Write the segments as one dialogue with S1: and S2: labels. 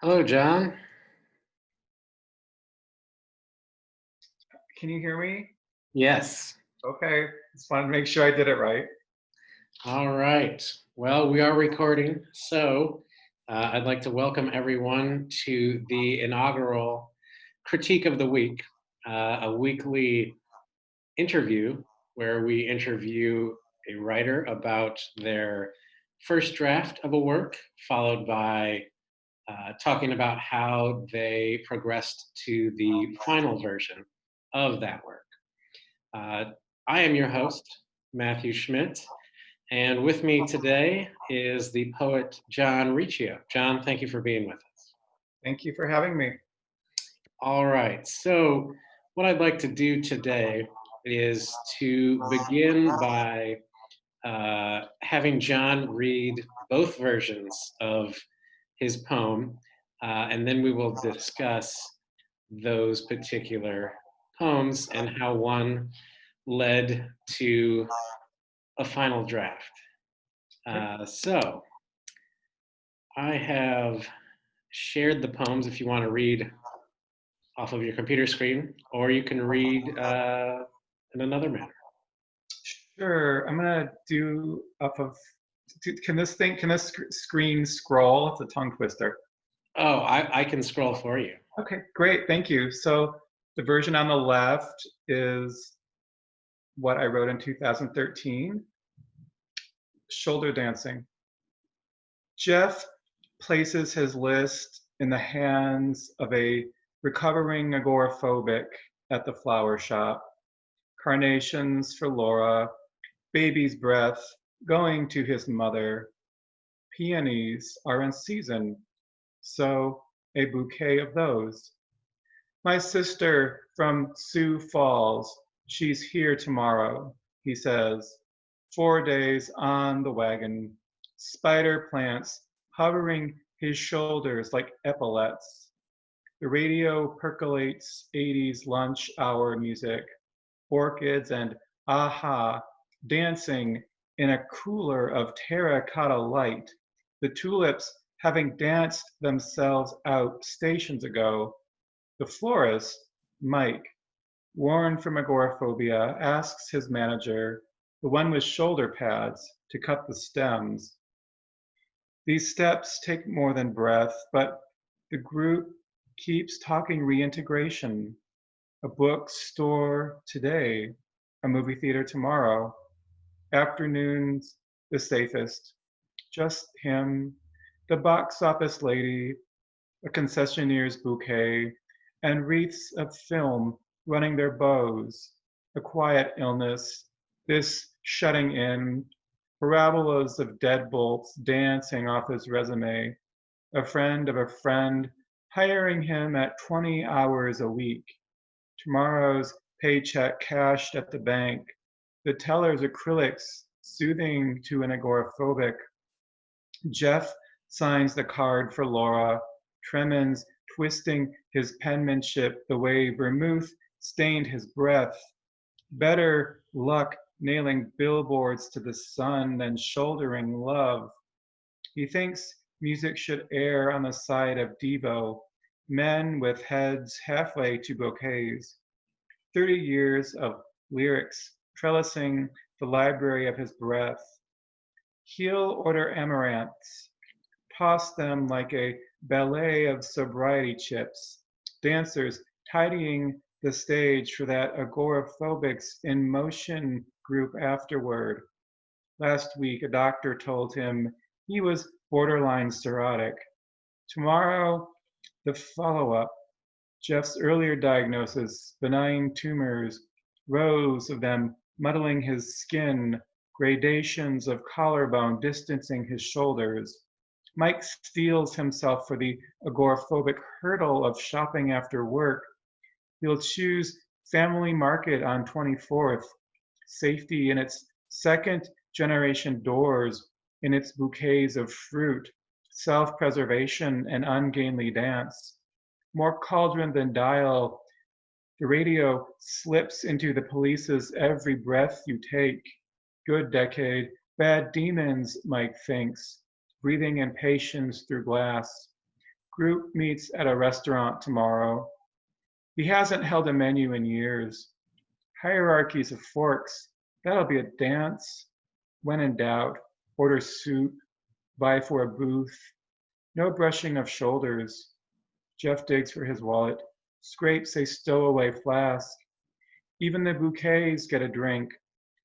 S1: Hello, Jon.
S2: Can you hear me?
S1: Yes.
S2: Okay, just wanted to make sure I did it right.
S1: All right. Well, we are recording, so I'd like to welcome everyone to the inaugural Critique of the Week, a weekly interview where we interview a writer about their first draft of a work, followed by talking about how they progressed to the final version of that work. I am your host, Matthew Schmidt, and with me today is the poet Jon Riccio. Jon, thank you for being with us.
S2: Thank you for having me.
S1: All right, so what I'd like to do today is to begin by having Jon read both versions of his poem, and then we will discuss those particular poems and how one led to a final draft. So I have shared the poems if you want to read off of your computer screen, or you can read in another manner.
S2: Sure, I'm gonna do up of, can this screen scroll? It's a tongue twister.
S1: Oh, I can scroll for you.
S2: Okay, great, thank you. So the version on the left is what I wrote in 2013, Shoulder Dancing. Jeff places his list in the hands of a recovering agoraphobic at the flower shop. Carnations for Laura, baby's breath going to his mother. Peonies are in season, so a bouquet of those. My sister from Sioux Falls, she's here tomorrow, he says. 4 days on the wagon, spider plants hovering his shoulders like epaulets. The radio percolates 80s lunch hour music, orchids and aha dancing in a cooler of terracotta light, the tulips having danced themselves out stations ago. The florist, Mike, worn from agoraphobia, asks his manager, the one with shoulder pads, to cut the stems. These steps take more than breath, but the group keeps talking reintegration. A bookstore today, a movie theater tomorrow. Afternoons the safest. Just him, the box office lady, a concessionaire's bouquet, and wreaths of film running their bows. A quiet illness, this shutting in, parabolas of deadbolts dancing off his resume. A friend of a friend hiring him at 20 hours a week. Tomorrow's paycheck cashed at the bank. The teller's acrylics soothing to an agoraphobic. Jeff signs the card for Laura, tremens twisting his penmanship the way vermouth stained his breath. Better luck nailing billboards to the sun than shouldering love. He thinks music should err on the side of Devo, men with heads halfway to bouquets. 30 years of lyrics trellising the library of his breath. He'll order amaranths, toss them like a ballet of sobriety chips, dancers tidying the stage for that agoraphobics in motion group afterward. Last week, a doctor told him he was borderline cirrhotic. Tomorrow, the follow-up. Jeff's earlier diagnosis, benign tumors, rows of them muddling his skin, gradations of collarbone distancing his shoulders. Mike steels himself for the agoraphobic hurdle of shopping after work. He'll choose Family Market on 24th, safety in its second generation doors in its bouquets of fruit, self-preservation and ungainly dance. More cauldron than dial, the radio slips into the police's every breath you take. Good decade, bad demons, Mike thinks, breathing impatience through glass. Group meets at a restaurant tomorrow. He hasn't held a menu in years. Hierarchies of forks, that'll be a dance. When in doubt, order soup, vie for a booth. No brushing of shoulders. Jeff digs for his wallet, scrapes a stowaway flask. Even the bouquets get a drink.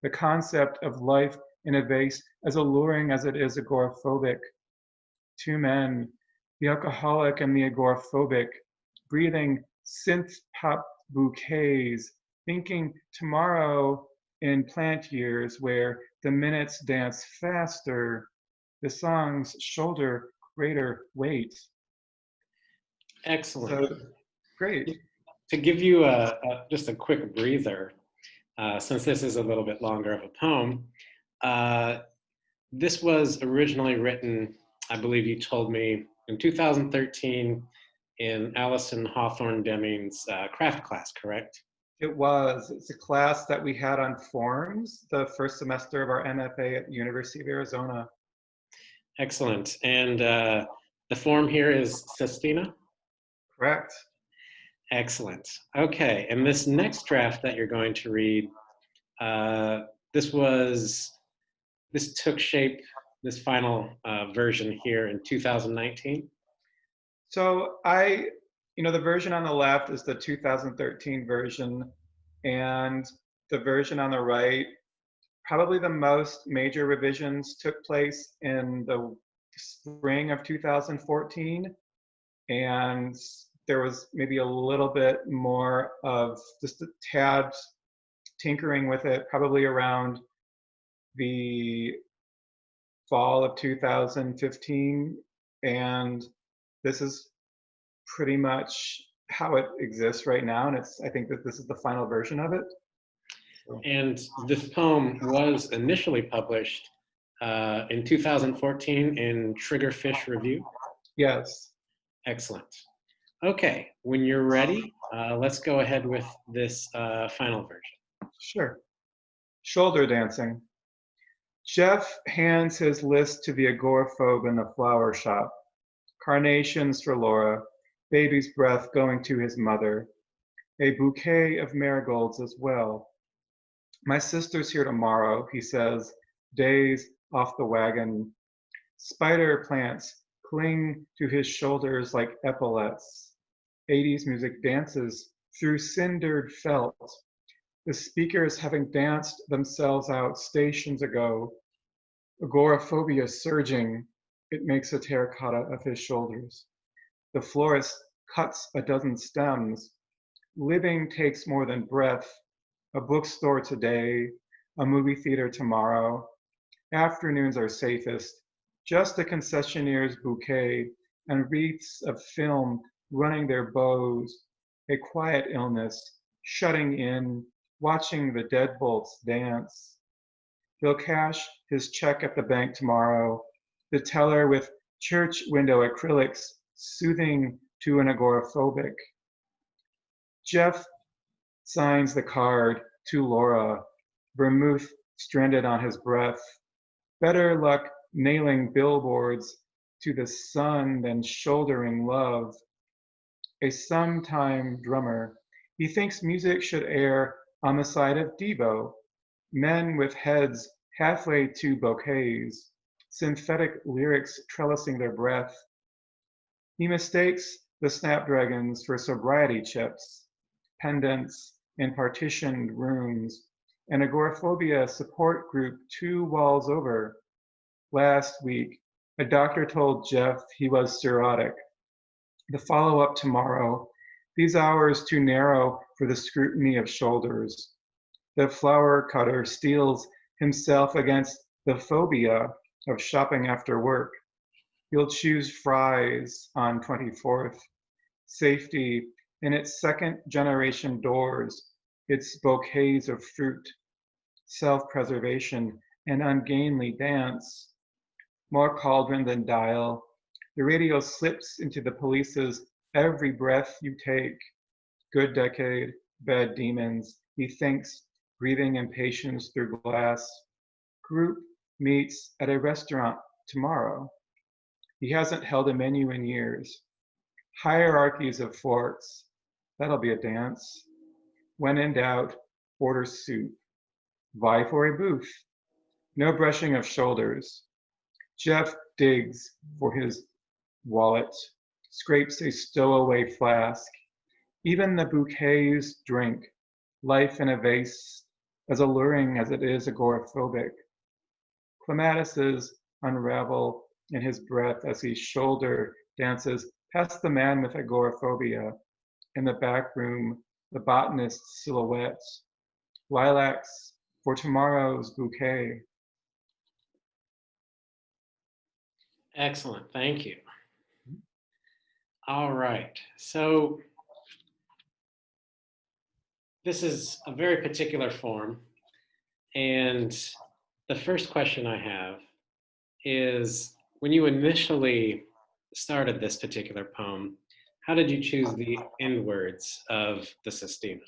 S2: The concept of life in a vase as alluring as it is agoraphobic. Two men, the alcoholic and the agoraphobic, breathing synth pop bouquets, thinking tomorrow in plant years where the minutes dance faster, the songs shoulder greater weight.
S1: Excellent.
S2: So great.
S1: To give you just a quick breather, since this is a little bit longer of a poem, this was originally written, I believe you told me, in 2013 in Allison Hawthorne Deming's craft class, correct?
S2: It was. It's a class that we had on forms the first semester of our MFA at the University of Arizona.
S1: Excellent. And the form here is Sestina?
S2: Correct.
S1: Excellent. Okay. And this next draft that you're going to read, this took shape, this final version here in 2019.
S2: So the version on the left is the 2013 version, and the version on the right, probably the most major revisions took place in the spring of 2014, and there was maybe a little bit more of just a tad tinkering with it, probably around the fall of 2015, and this is pretty much how it exists right now, and I think that this is the final version of it.
S1: And this poem was initially published in 2014 in Triggerfish Review?
S2: Yes.
S1: Excellent. Okay, when you're ready, let's go ahead with this final version.
S2: Sure. Shoulder dancing. Jeff hands his list to the agoraphobe in the flower shop. Carnations for Laura, baby's breath going to his mother. A bouquet of marigolds as well. My sister's here tomorrow, he says, days off the wagon. Spider plants cling to his shoulders like epaulets. 80s music dances through cindered felt. The speakers having danced themselves out stations ago. Agoraphobia surging, it makes a terracotta of his shoulders. The florist cuts a dozen stems. Living takes more than breath. A bookstore today, a movie theater tomorrow. Afternoons are safest. Just a concessionaire's bouquet and wreaths of film running their bows. A quiet illness, shutting in, watching the deadbolts dance. He'll cash his check at the bank tomorrow. The teller with church window acrylics soothing to an agoraphobic. Jeff signs the card to Laura, vermouth stranded on his breath. Better luck nailing billboards to the sun than shouldering love. A sometime drummer, he thinks music should air on the side of Devo. Men with heads halfway to bouquets, synthetic lyrics trellising their breath. He mistakes the snapdragons for sobriety chips, pendants in partitioned rooms, an agoraphobia support group 2 walls over. Last week, a doctor told Jeff he was cirrhotic. The follow-up tomorrow, these hours too narrow for the scrutiny of shoulders. The flower cutter steels himself against the phobia of shopping after work. He'll choose fries on 24th. Safety in its second generation doors, its bouquets of fruit. Self-preservation an ungainly dance, more cauldron than dial. The radio slips into the police's every breath you take. Good decade, bad demons, he thinks, breathing impatience through glass. Group meets at a restaurant tomorrow. He hasn't held a menu in years. Hierarchies of forks, that'll be a dance. When in doubt, order soup. Vie for a booth. No brushing of shoulders. Jeff digs for his wallet, scrapes a stowaway flask. Even the bouquets drink, life in a vase, as alluring as it is agoraphobic. Clematises unravel in his breath as he shoulder dances past the man with agoraphobia. In the back room, the botanist's silhouettes, lilacs for tomorrow's bouquet.
S1: Excellent, thank you. All right, so this is a very particular form, and the first question I have is, when you initially started this particular poem, how did you choose the end words of the sestina?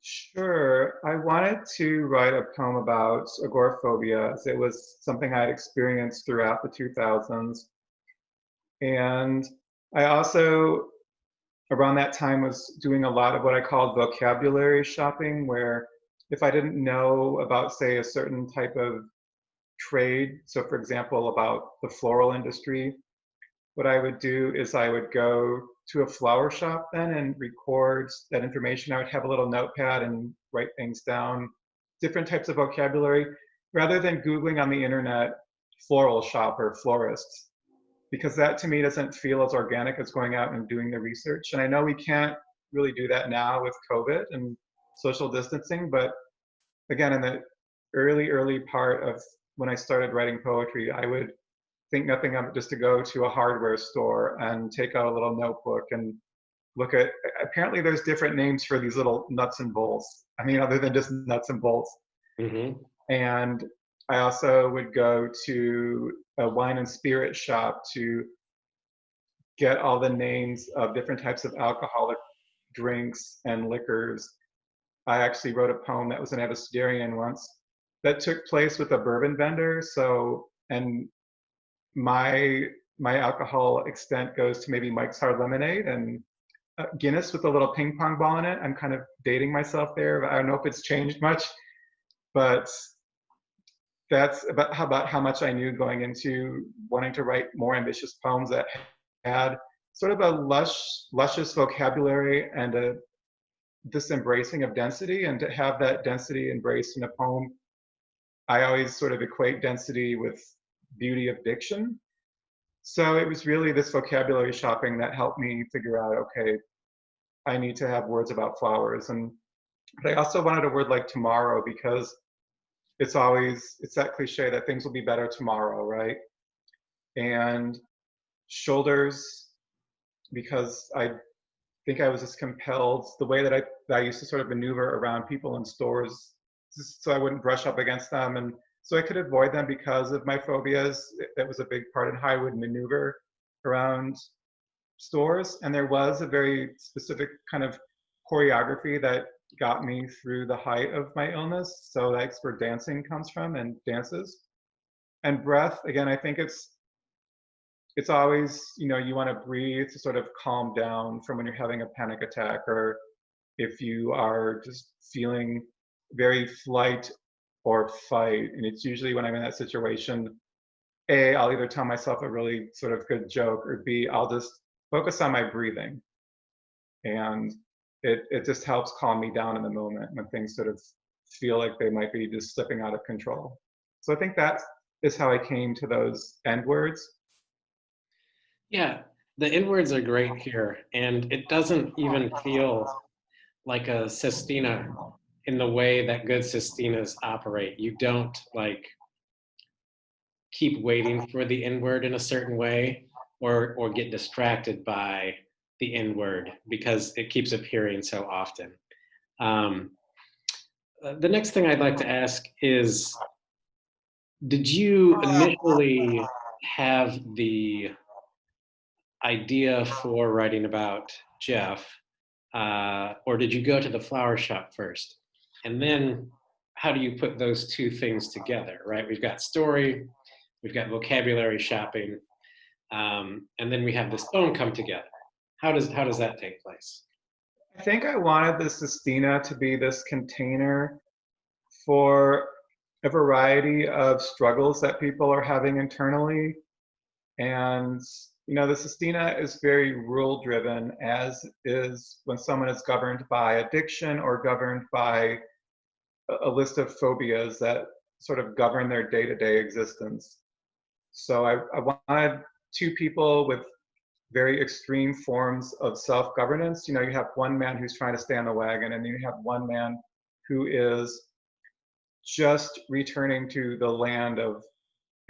S2: Sure. I wanted to write a poem about agoraphobia, as it was something I'd experienced throughout the 2000s. And I also, around that time, was doing a lot of what I called vocabulary shopping, where if I didn't know about, say, a certain type of trade, so for example, about the floral industry, what I would do is I would go to a flower shop then and record that information. I would have a little notepad and write things down, different types of vocabulary, rather than Googling on the internet floral shop or florists, because that to me doesn't feel as organic as going out and doing the research. And I know we can't really do that now with COVID and social distancing, but again, in the early part of when I started writing poetry, I would think nothing of it just to go to a hardware store and take out a little notebook and look at, apparently there's different names for these little nuts and bolts. I mean, other than just nuts and bolts.
S1: Mm-hmm.
S2: And I also would go to a wine and spirit shop to get all the names of different types of alcoholic drinks and liquors. I actually wrote a poem that was an Abecedarian once that took place with a bourbon vendor. So, and my alcohol extent goes to maybe Mike's Hard Lemonade and Guinness with a little ping pong ball in it. I'm kind of dating myself there. I don't know if it's changed much, but that's about how much I knew going into wanting to write more ambitious poems that had sort of a luscious vocabulary and this embracing of density. And to have that density embraced in a poem, I always sort of equate density with beauty of diction. So it was really this vocabulary shopping that helped me figure out, okay, I need to have words about flowers. But I also wanted a word like tomorrow, because it's that cliche that things will be better tomorrow, right? And shoulders, because I think I was just compelled, the way that I used to sort of maneuver around people in stores, just so I wouldn't brush up against them, and so I could avoid them because of my phobias. That was a big part in how I would maneuver around stores. And there was a very specific kind of choreography that got me through the height of my illness. So that's where dancing comes from, and dances. And breath, again, I think it's always, you want to breathe to sort of calm down from when you're having a panic attack, or if you are just feeling very flight or fight. And it's usually when I'm in that situation, A, I'll either tell myself a really sort of good joke, or B, I'll just focus on my breathing. And it just helps calm me down in the moment when things sort of feel like they might be just slipping out of control. So I think that is how I came to those end words.
S1: Yeah, the end words are great here, and it doesn't even feel like a sestina in the way that good sestinas operate. You don't like keep waiting for the N word in a certain way, or get distracted by the N word because it keeps appearing so often. The next thing I'd like to ask is, Did you initially have the idea for writing about Jeff, or did you go to the flower shop first? And then how do you put those two things together, right? We've got story, we've got vocabulary shopping, and then we have this poem come together. How does that take place?
S2: I think I wanted the Sestina to be this container for a variety of struggles that people are having internally. And, the Sestina is very rule driven, as is when someone is governed by addiction or governed by a list of phobias that sort of govern their day to day existence. So I wanted two people with very extreme forms of self governance. You have one man who's trying to stay on the wagon, and you have one man who is just returning to the land of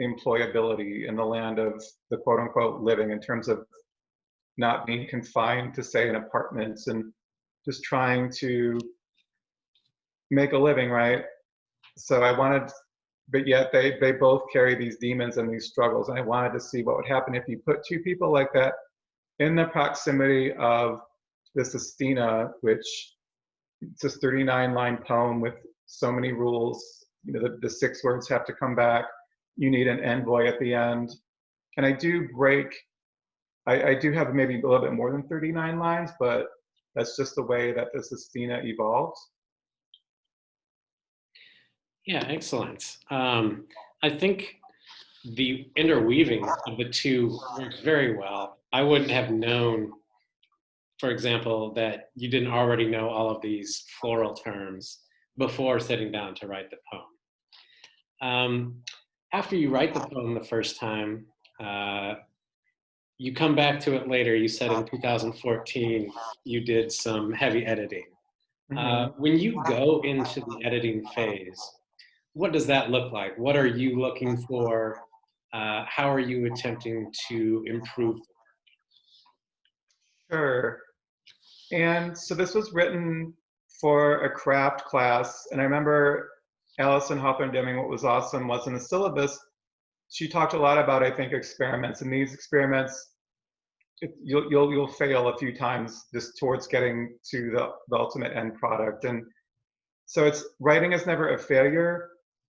S2: employability and the land of the quote unquote living, in terms of not being confined to, say, an apartment and just trying to make a living, right? So I wanted, but yet they both carry these demons and these struggles. And I wanted to see what would happen if you put two people like that in the proximity of the Sestina, which it's this 39-line poem with so many rules. The 6 words have to come back. You need an envoy at the end. And I do have maybe a little bit more than 39 lines, but that's just the way that the Sestina evolves.
S1: Yeah, excellent. I think the interweaving of the two works very well. I wouldn't have known, for example, that you didn't already know all of these floral terms before sitting down to write the poem. After you write the poem the first time, you come back to it later. You said in 2014 you did some heavy editing. When you go into the editing phase, what does that look like? What are you looking for? How are you attempting to improve?
S2: Sure. And so this was written for a craft class. And I remember Alison Hawthorne Deming, what was awesome was in the syllabus, she talked a lot about, I think, experiments. And these experiments, you'll fail a few times just towards getting to the ultimate end product. And so writing is never a failure,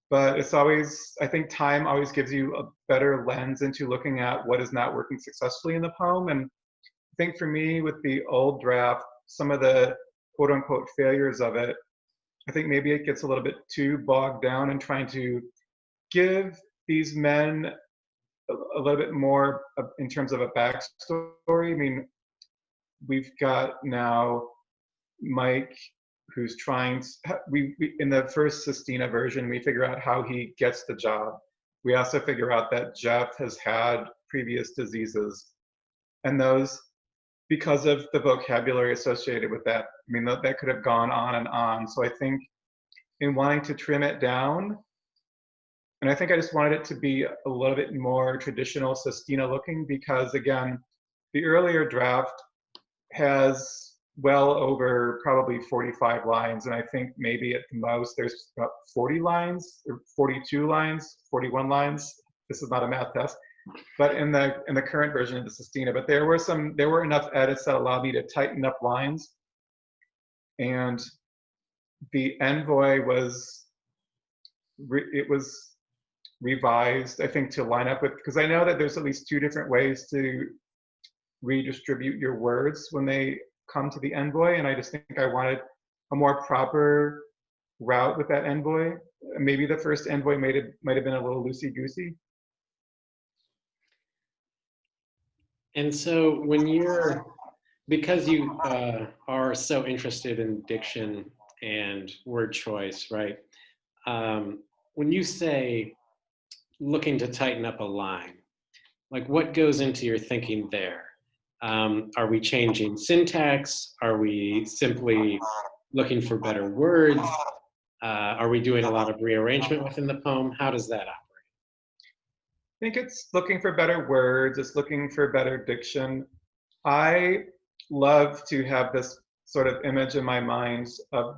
S2: but it's always, I think time always gives you a better lens into looking at what is not working successfully in the poem. And I think for me, with the old draft, some of the quote unquote failures of it, I think maybe it gets a little bit too bogged down in trying to give these men a little bit more in terms of a backstory. I mean, we've got now Mike, who's trying to, we in the first Sestina version, we figure out how he gets the job. We also figure out that Jeff has had previous diseases, and those, because of the vocabulary associated with that, I mean, that could have gone on and on. So I think in wanting to trim it down, and I think I just wanted it to be a little bit more traditional Sestina looking, because again, the earlier draft has well over probably 45 lines, and I think maybe at the most there's about 40 lines or 42 lines, 41 lines. This is not a math test, but in the current version of the Sestina. But there were enough edits that allowed me to tighten up lines, and the envoy was revised, I think, to line up with, because I know that there's at least 2 different ways to redistribute your words when they come to the envoy, and I just think I wanted a more proper route with that envoy. Maybe the first envoy might have been a little loosey-goosey.
S1: And so because you are so interested in diction and word choice, right? When you say looking to tighten up a line, like what goes into your thinking there? Are we changing syntax? Are we simply looking for better words? Are we doing a lot of rearrangement within the poem? How does that operate?
S2: I think it's looking for better words, it's looking for better diction. I love to have this sort of image in my mind of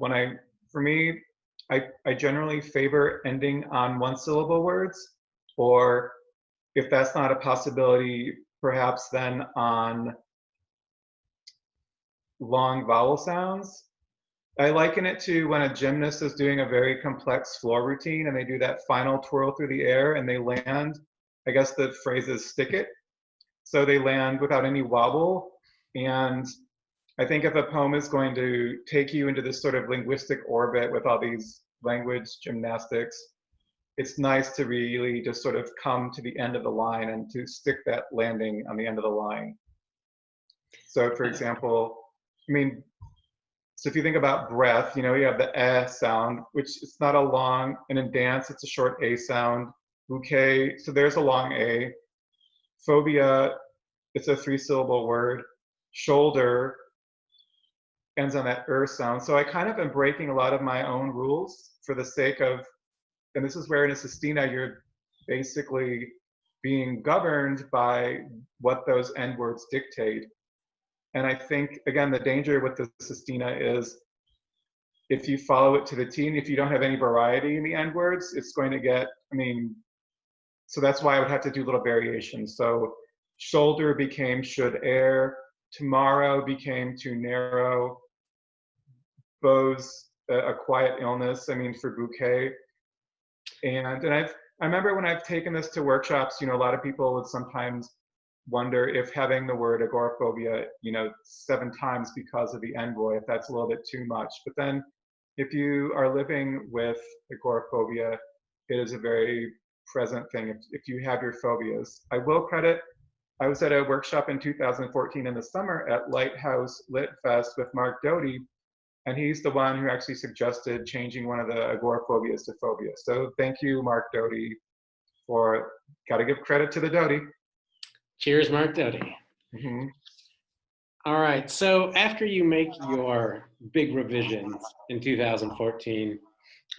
S2: for me, I generally favor ending on 1-syllable words. Or if that's not a possibility, perhaps then on long vowel sounds. I liken it to when a gymnast is doing a very complex floor routine and they do that final twirl through the air and they land, I guess the phrase is stick it. So they land without any wobble. And I think if a poem is going to take you into this sort of linguistic orbit with all these language gymnastics, it's nice to really just sort of come to the end of the line and to stick that landing on the end of the line. So for example, I mean, so if you think about breath, you know, you have the eh sound, which it's not a long, and in dance, it's a short a sound. Bouquet, so there's a long a. Phobia, it's a 3-syllable word. Shoulder ends on that sound. So I kind of am breaking a lot of my own rules for the sake of, and this is where in a sestina, you're basically being governed by what those end words dictate. And I think, again, the danger with the sestina is if you follow it to the T, and if you don't have any variety in the end words, it's going to get, I mean, so that's why I would have to do little variations. So shoulder became should air, tomorrow became too narrow, bows, a quiet illness, I mean, for bouquet. And I remember when I've taken this to workshops, you know, a lot of people would sometimes wonder if having the word agoraphobia, you know, 7 times because of the envoy, if that's a little bit too much. But then if you are living with agoraphobia, it is a very present thing if you have your phobias. I will credit, I was at a workshop in 2014 in the summer at Lighthouse Lit Fest with Mark Doty, and he's the one who actually suggested changing one of the agoraphobias to phobia. So thank you, Mark Doty, for, gotta give credit to the Doty.
S1: Cheers, Mark Doty.
S2: Mm-hmm.
S1: All right, so after you make your big revisions in 2014,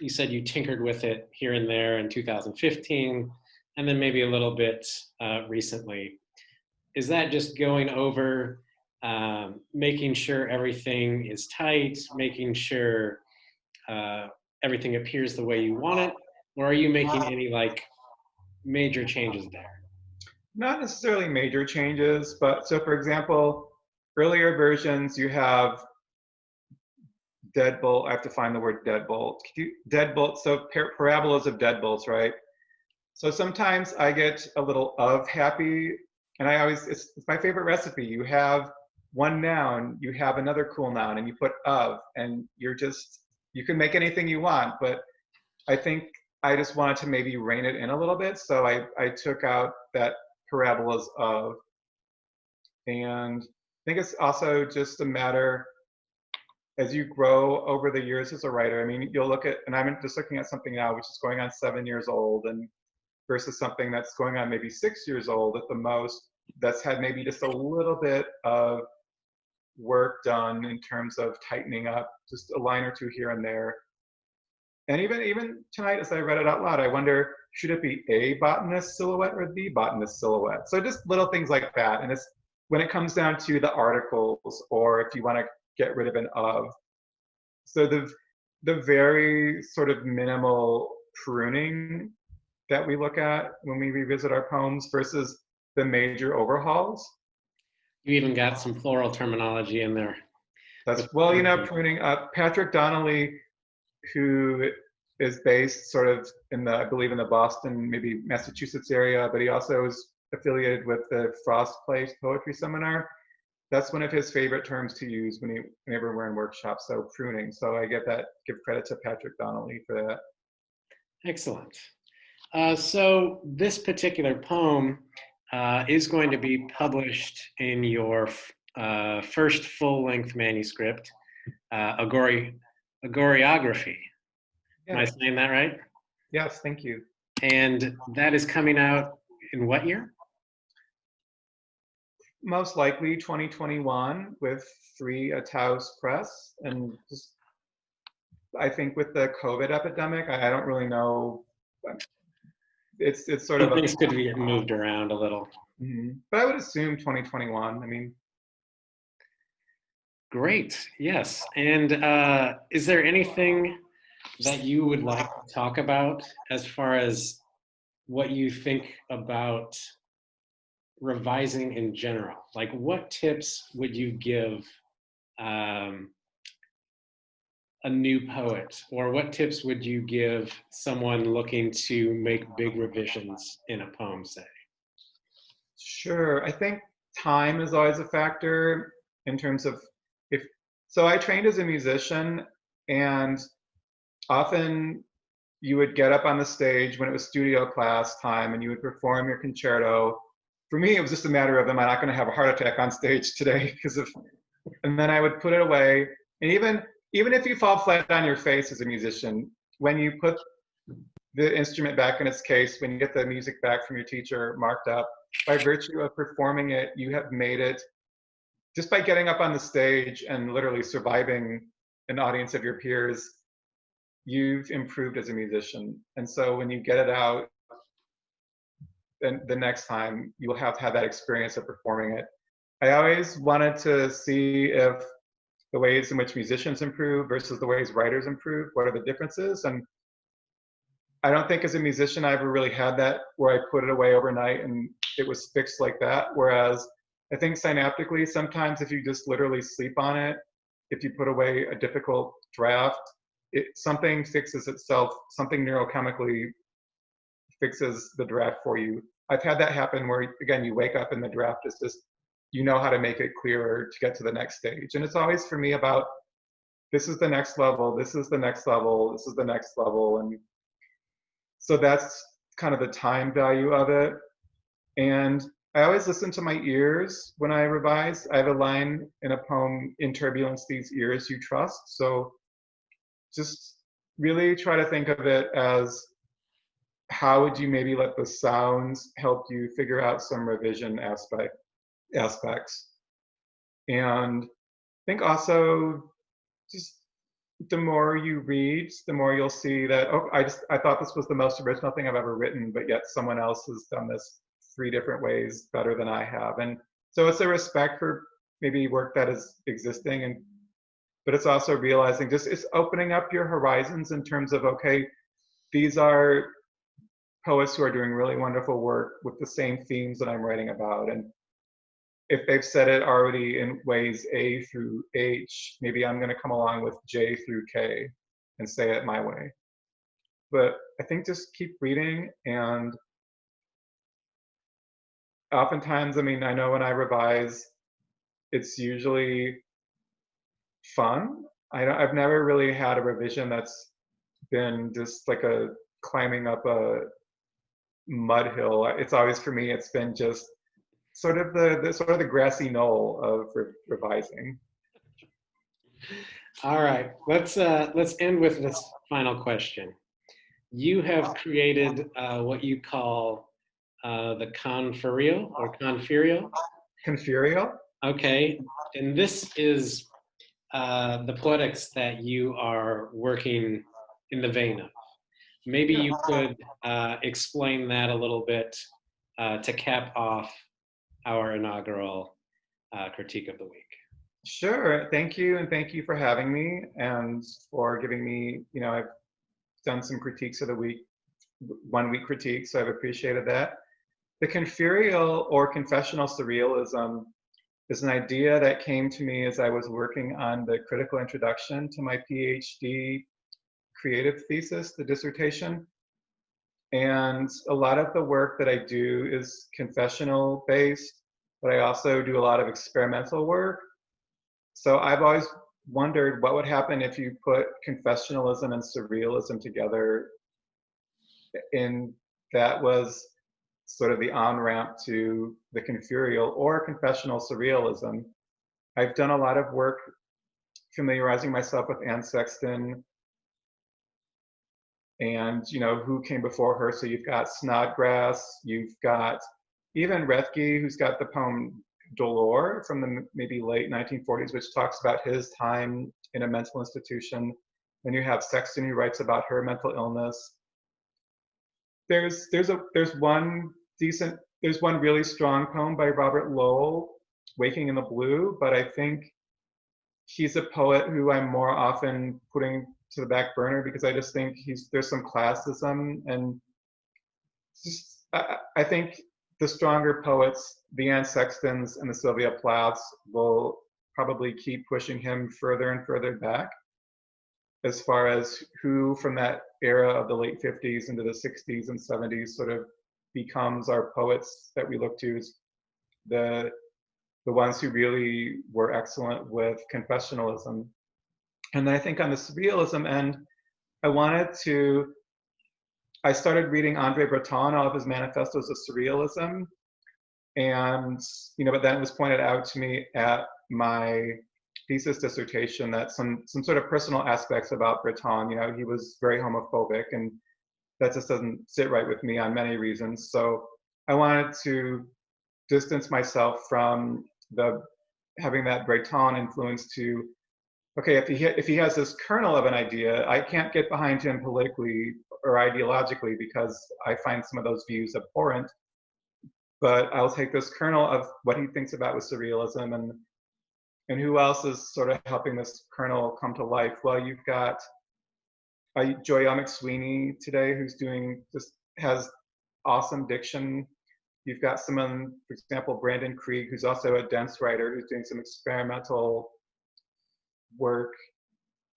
S1: you said you tinkered with it here and there in 2015, and then maybe a little bit recently. Is that just going over, making sure everything is tight, making sure everything appears the way you want it, or are you making any like major changes there?
S2: Not necessarily major changes, but so for example, earlier versions you have deadbolt. I have to find the word deadbolt. Deadbolt, so parabolas of deadbolts, right? So sometimes I get a little of happy, and I always, it's my favorite recipe. You have one noun, you have another cool noun, and you put of, and you're just, you can make anything you want, but I think I just wanted to maybe rein it in a little bit. So I took out that parabolas of, and I think it's also just a matter as you grow over the years as a writer. I mean, you'll look at, and I'm just looking at something now which is going on 7 years old, and versus something that's going on maybe 6 years old at the most, that's had maybe just a little bit of work done in terms of tightening up, just a line or two here and there. And even tonight, as I read it out loud, I wonder, should it be a botanist silhouette or the botanist silhouette? So just little things like that. And it's when it comes down to the articles, or if you want to get rid of an of. So the very sort of minimal pruning that we look at when we revisit our poems versus the major overhauls.
S1: You even got some floral terminology in there.
S2: That's, well, you know, pruning. Patrick Donnelly, who is based sort of in the, I believe in the Boston, maybe Massachusetts area, but he also is affiliated with the Frost Place Poetry Seminar. That's one of his favorite terms to use whenever we're in workshops, so pruning. So I give credit to Patrick Donnelly for that.
S1: Excellent. So this particular poem is going to be published in your first full-length manuscript, Agoreography.
S2: Yeah.
S1: Am I saying that right?
S2: Yes, thank you.
S1: And that is coming out in what year?
S2: Most likely 2021 with Taos Press. And just, I think with the COVID epidemic, I don't really know. It's sort of
S1: things could be moved around a little.
S2: Mm-hmm. But I would assume 2021. I mean,
S1: great. Yes. And is there anything that you would like to talk about as far as what you think about revising in general. Like, what tips would you give um, a new poet, or what tips would you give someone looking to make big revisions in a poem, say?
S2: Sure. I think time is always a factor in terms of if, so I trained as a musician, and often you would get up on the stage when it was studio class time and you would perform your concerto. For me, it was just a matter of, am I not going to have a heart attack on stage today because of, and then I would put it away. And even if you fall flat on your face as a musician, when you put the instrument back in its case, when you get the music back from your teacher marked up, by virtue of performing it, you have made it, just by getting up on the stage and literally surviving an audience of your peers, you've improved as a musician. And so when you get it out, then the next time you'll have to have that experience of performing it. I always wanted to see if the ways in which musicians improve versus the ways writers improve, what are the differences? And I don't think as a musician I ever really had that where I put it away overnight and it was fixed like that. Whereas I think synaptically, sometimes if you just literally sleep on it, if you put away a difficult draft, something fixes itself, something neurochemically fixes the draft for you. I've had that happen where, again, you wake up and the draft is just, you know how to make it clearer to get to the next stage. And it's always for me about, this is the next level, this is the next level, this is the next level. And so that's kind of the time value of it. And I always listen to my ears when I revise. I have a line in a poem, "In turbulence, these ears you trust." So just really try to think of it as, how would you maybe let the sounds help you figure out some revision aspects. And I think also, just the more you read, the more you'll see that, oh, I thought this was the most original thing I've ever written, but yet someone else has done this 3 different ways better than I have. And so it's a respect for maybe work that is existing, and but it's also realizing, just it's opening up your horizons in terms of, okay, these are poets who are doing really wonderful work with the same themes that I'm writing about. And if they've said it already in ways A through H, maybe I'm going to come along with J through K and say it my way. But I think just keep reading. And oftentimes, I mean, I know when I revise, it's usually fun. I've never really had a revision that's been just like a climbing up a mud hill. It's always, for me, it's been just sort of the grassy knoll of revising.
S1: All right, let's end with this final question. You have created what you call the conferio or conferio.
S2: Confurio?
S1: Okay, and this is the poetics that you are working in the vein of. Maybe you could explain that a little bit to cap off our inaugural critique of the week.
S2: Sure. Thank you, and thank you for having me and for giving me, I've done some critiques of the week, 1 week critiques, so I've appreciated that. The confurial or confessional surrealism is an idea that came to me as I was working on the critical introduction to my PhD creative thesis, the dissertation. And a lot of the work that I do is confessional based, but I also do a lot of experimental work. So I've always wondered what would happen if you put confessionalism and surrealism together, and that was sort of the on-ramp to the confurial or confessional surrealism. I've done a lot of work familiarizing myself with Anne Sexton and who came before her. So you've got Snodgrass, you've got even Rethke, who's got the poem Dolor from the maybe late 1940s, which talks about his time in a mental institution. Then you have Sexton, who writes about her mental illness. There's one really strong poem by Robert Lowell, Waking in the Blue, but I think he's a poet who I'm more often putting to the back burner because I just think there's some classism and I think the stronger poets, the Anne Sextons and the Sylvia Plaths, will probably keep pushing him further and further back as far as who from that era of the late 50s into the 60s and 70s sort of becomes our poets that we look to as the ones who really were excellent with confessionalism. And then I think on the surrealism end, I started reading Andre Breton, all of his manifestos of surrealism, and but then it was pointed out to me at my thesis dissertation that some sort of personal aspects about Breton, he was very homophobic, and that just doesn't sit right with me on many reasons. So I wanted to distance myself from having that Breton influence to, okay, if he has this kernel of an idea, I can't get behind him politically or ideologically because I find some of those views abhorrent. But I'll take this kernel of what he thinks about with surrealism, and who else is sort of helping this kernel come to life? Well, you've got Joy McSweeney today, who's has awesome diction. You've got someone, for example, Brandon Krieg, who's also a dense writer, who's doing some experimental work.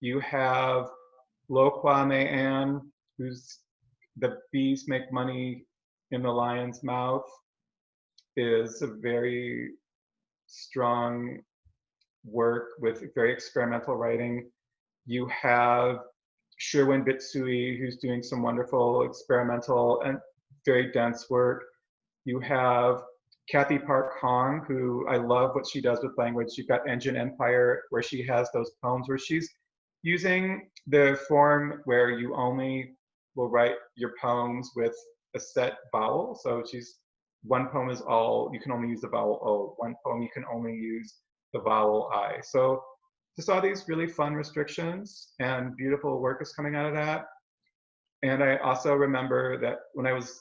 S2: You have Lo Kwame Ann, who's The Bees Make Money in the Lion's Mouth, is a very strong work with very experimental writing. You have Sherwin Bitsui, who's doing some wonderful experimental and very dense work. You have Kathy Park Hong, who I love what she does with language. You've got Engine Empire, where she has those poems where she's using the form where you only will write your poems with a set vowel. So one poem is all, you can only use the vowel O. One poem, you can only use the vowel I. So just all these really fun restrictions, and beautiful work is coming out of that. And I also remember that when I was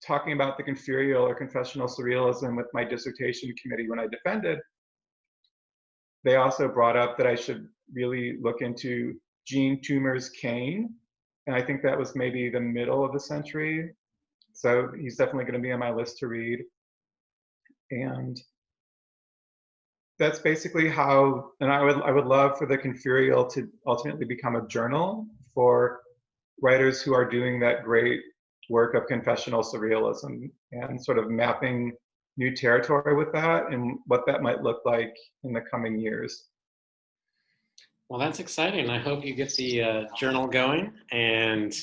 S2: talking about the confurial or confessional surrealism with my dissertation committee when I defended, they also brought up that I should really look into Jean Toomer's Cane. And I think that was maybe the middle of the century. So he's definitely going to be on my list to read. And that's basically how, and I would love for the confurial to ultimately become a journal for writers who are doing that great work of confessional surrealism, and sort of mapping new territory with that and what that might look like in the coming years.
S1: Well, that's exciting. I hope you get the journal going, and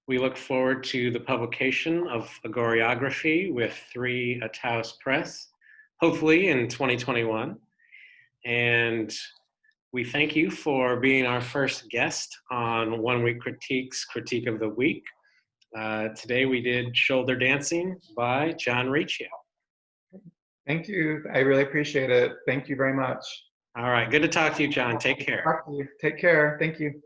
S1: we look forward to the publication of Agoreography with 3 Taos Press, hopefully in 2021. And we thank you for being our first guest on 1 Week Critique's Critique of the Week. Today we did Shoulder Dancing by Jon Riccio.
S2: Thank you. I really appreciate it. Thank you very much.
S1: All right. Good to talk to you, Jon. Take care.
S2: Take care. Thank you.